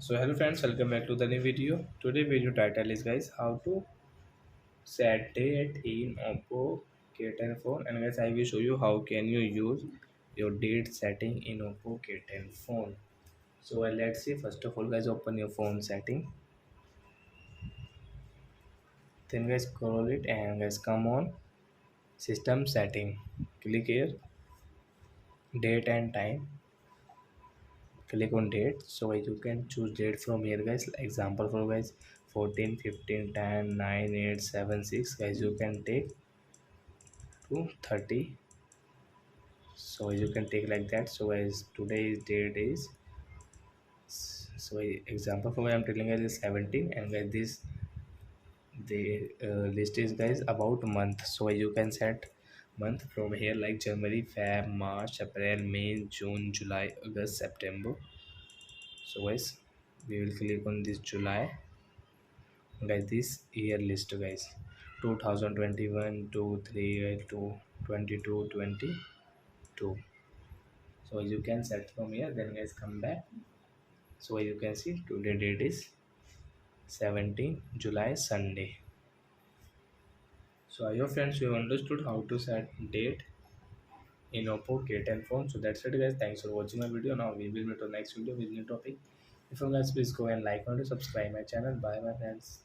So hello friends, welcome back to the new video. Today video title is guys how to set date in oppo K10 phone, and guys I will show you how can you use your date setting in oppo K10 phone. So let's see. First of all guys, open your phone setting, then guys scroll it and guys come on system setting, click here date and time, click on date. So you can choose date from here guys. Example for guys 14, 15, 10, 9, 8, 7, 6 guys, you can take to 30. So you can take like that. So as today's date is, so example for I'm telling guys is 17, and guys this the list is guys about month. So you can set month from here like January, Feb, March, April, May, June, July, August, September. So guys we will click on this July. Guys this year list guys 2021 2 3 2 22 22. So you can set from here, then guys come back. So you can see today date is 17 July Sunday. So I hope friends you have understood how to set date in oppo K10 phone. So that's it guys, thanks for watching my video. Now we will meet on next video with new topic. If you guys please go and like and subscribe my channel. Bye my friends.